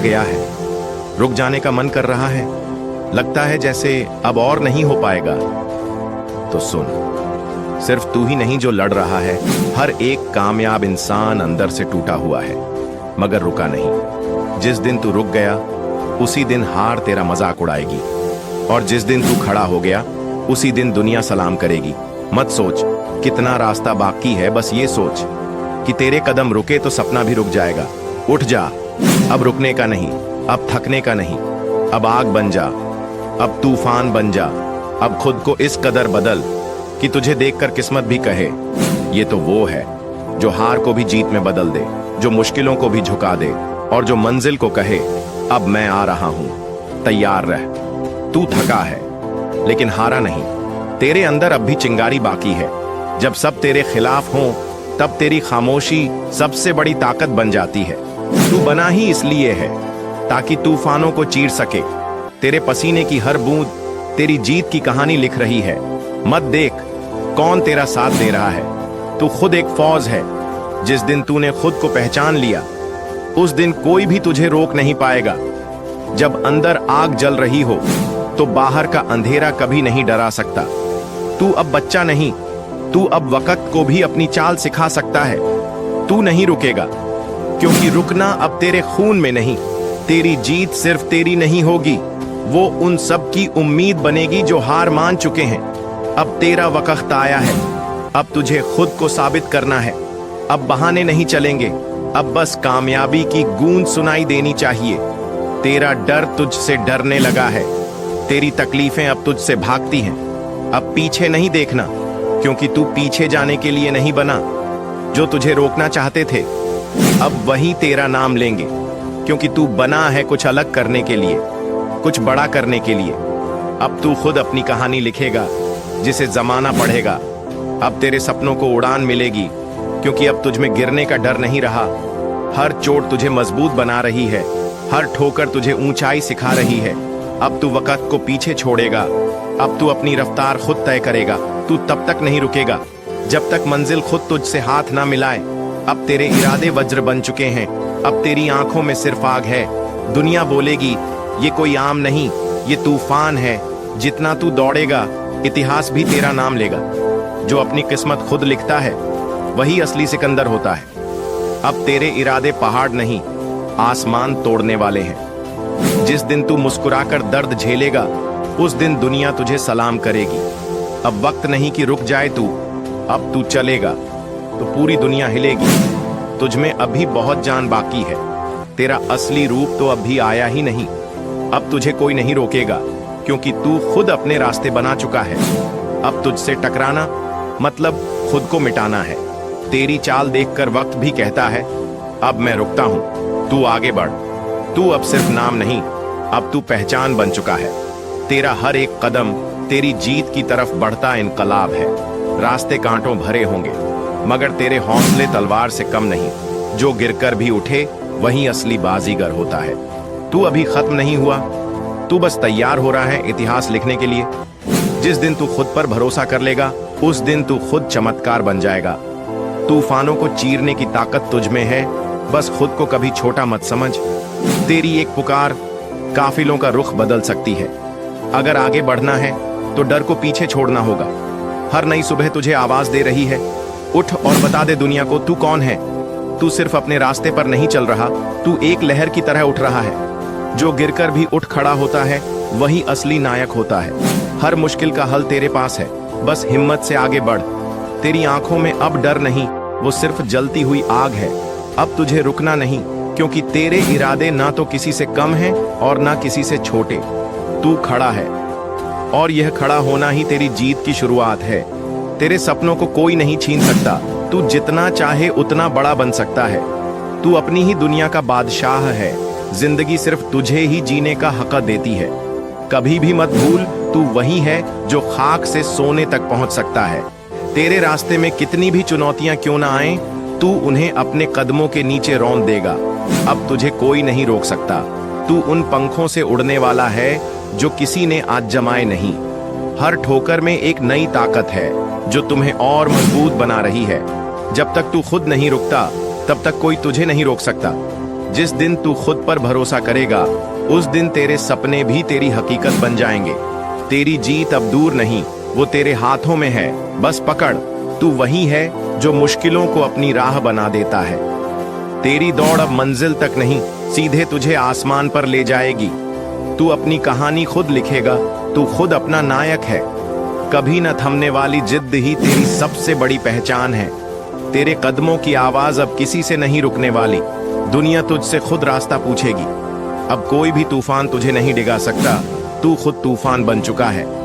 गया है, रुक जाने का मन कर रहा है, लगता है जैसे अब और नहीं हो पाएगा, तो सुन, सिर्फ तू ही नहीं जो लड़ रहा है, हर एक कामयाब इंसान अंदर से टूटा हुआ है मगर रुका नहीं। जिस दिन तू रुक गया उसी दिन हार तेरा मजाक उड़ाएगी, और जिस दिन तू खड़ा हो गया उसी दिन दुनिया सलाम करेगी। मत सोच कितना रास्ता बाकी है, बस ये सोच कि तेरे कदम रुके तो सपना भी रुक जाएगा। उठ जा, अब रुकने का नहीं, अब थकने का नहीं, अब आग बन जा, अब तूफान बन जा, अब खुद को इस कदर बदल कि तुझे देखकर किस्मत भी कहे ये तो वो है जो हार को भी जीत में बदल दे, जो मुश्किलों को भी झुका दे, और जो मंजिल को कहे अब मैं आ रहा हूं, तैयार रह। तू थका है लेकिन हारा नहीं, तेरे अंदर अब भी चिंगारी बाकी है। जब सब तेरे खिलाफ हों तब तेरी खामोशी सबसे बड़ी ताकत बन जाती है। तू बना ही इसलिए है ताकि तूफानों को चीर सके। तेरे पसीने की हर बूंद तेरी जीत की कहानी लिख रही है। मत देख कौन तेरा साथ दे रहा है, तू खुद एक फौज है। जिस दिन तूने खुद को पहचान लिया उस दिन कोई भी तुझे रोक नहीं पाएगा। जब अंदर आग जल रही हो तो बाहर का अंधेरा कभी नहीं डरा सकता। तू अब बच्चा नहीं, तू अब वक्त को भी अपनी चाल सिखा सकता है। तू नहीं रुकेगा क्योंकि रुकना अब तेरे खून में नहीं। तेरी जीत सिर्फ तेरी नहीं होगी, वो उन सब की उम्मीद बनेगी जो हार मान चुके हैं। अब तेरा वक्त आया है, अब तुझे खुद को साबित करना है। अब बहाने नहीं चलेंगे, अब बस कामयाबी की गूंज सुनाई देनी चाहिए। तेरा डर तुझसे डरने लगा है, तेरी तकलीफें अब तुझसे भागती हैं। अब पीछे नहीं देखना क्योंकि तू पीछे जाने के लिए नहीं बना। जो तुझे रोकना चाहते थे अब वही तेरा नाम लेंगे क्योंकि तू बना है कुछ अलग करने के लिए, कुछ बड़ा करने के लिए। अब तू खुद अपनी कहानी लिखेगा जिसे जमाना पढ़ेगा। अब तेरे सपनों को उड़ान मिलेगी क्योंकि अब तुझ में गिरने का डर नहीं रहा। हर चोट तुझे मजबूत बना रही है, हर ठोकर तुझे ऊंचाई सिखा रही है। अब तू वक्त को पीछे छोड़ेगा, अब तू अपनी रफ्तार खुद तय करेगा। तू तब तक नहीं रुकेगा जब तक मंजिल खुद तुझसे हाथ ना मिलाए। अब तेरे इरादे वज्र बन चुके हैं, अब तेरी आंखों में सिर्फ आग है। दुनिया बोलेगी ये कोई आम नहीं, ये तूफान है। जितना तू दौड़ेगा इतिहास भी तेरा नाम लेगा। जो अपनी किस्मत खुद लिखता है वही असली सिकंदर होता है। अब तेरे इरादे पहाड़ नहीं आसमान तोड़ने वाले हैं। जिस दिन तू मुस्कुराकर दर्द झेलेगा उस दिन दुनिया तुझे सलाम करेगी। अब वक्त नहीं कि रुक जाए तू, अब तू चलेगा तो पूरी दुनिया हिलेगी। तुझ में अभी बहुत जान बाकी है, तेरा असली रूप तो अभी आया ही नहीं। अब तुझे कोई नहीं रोकेगा क्योंकि तू खुद अपने रास्ते बना चुका है। अब तुझसे टकराना मतलब खुद को मिटाना है। तेरी चाल देखकर वक्त भी कहता है अब मैं रुकता हूं, तू आगे बढ़। तू अब सिर्फ नाम नहीं, अब तू पहचान बन चुका है। तेरा हर एक कदम तेरी जीत की तरफ बढ़ता इनकलाब है। रास्ते कांटों भरे होंगे मगर तेरे हौसले तलवार से कम नहीं। जो गिरकर भी उठे वही असली बाजीगर होता है। तू अभी खत्म नहीं हुआ, तू बस तैयार हो रहा है इतिहास लिखने के लिए। जिस दिन तू खुद पर भरोसा कर लेगा उस दिन तू खुद चमत्कार बन जाएगा। तूफानों को चीरने की ताकत तुझ में है, बस खुद को कभी छोटा मत समझ। तेरी एक पुकार काफिलों का रुख बदल सकती है। अगर आगे बढ़ना है तो डर को पीछे छोड़ना होगा। हर नई सुबह तुझे आवाज दे रही है, उठ और बता दे दुनिया को तू कौन है। तू सिर्फ अपने रास्ते पर नहीं चल रहा, तू एक लहर की तरह उठ रहा है। जो गिरकर भी उठ खड़ा होता है वही असली नायक होता है। हर मुश्किल का हल तेरे पास है, बस हिम्मत से आगे बढ़। तेरी आंखों में अब डर नहीं, वो सिर्फ जलती हुई आग है। अब तुझे रुकना नहीं क्योंकि तेरे इरादे ना तो किसी से कम हैं और ना किसी से छोटे। तू खड़ा है और यह खड़ा होना ही तेरी जीत की शुरुआत है। तेरे सपनों को कोई नहीं छीन सकता। तू जितना चाहे उतना बड़ा बन सकता है। तू अपनी ही दुनिया का बादशाह है। जिंदगी सिर्फ तुझे ही जीने का हक देती है। कभी भी मत भूल तू वही है जो खाक से सोने तक पहुंच सकता है। तेरे रास्ते में कितनी भी चुनौतियां क्यों ना आए, तू उन्हें अपने कदमों के नीचे रौंद देगा। अब तुझे कोई नहीं रोक सकता। तू उन पंखों से उड़ने वाला है जो किसी ने आज जमाए नहीं। हर ठोकर में एक नई ताकत है जो तुम्हें और मजबूत बना रही है। जब तक तू खुद नहीं रुकता तब तक कोई तुझे नहीं रोक सकता। जिस दिन तू खुद पर भरोसा करेगा उस दिन तेरे सपने भी तेरी हकीकत बन जाएंगे। तेरी जीत अब दूर नहीं, वो तेरे हाथों में है, बस पकड़। तू वही है जो मुश्किलों को अपनी राह बना देता है। तेरी दौड़ अब मंजिल तक नहीं, सीधे तुझे आसमान पर ले जाएगी। तू अपनी कहानी खुद लिखेगा, तू खुद अपना नायक है। कभी न थमने वाली जिद्द ही तेरी सबसे बड़ी पहचान है। तेरे कदमों की आवाज अब किसी से नहीं रुकने वाली। दुनिया तुझसे खुद रास्ता पूछेगी। अब कोई भी तूफान तुझे नहीं डिगा सकता, तू खुद तूफान बन चुका है।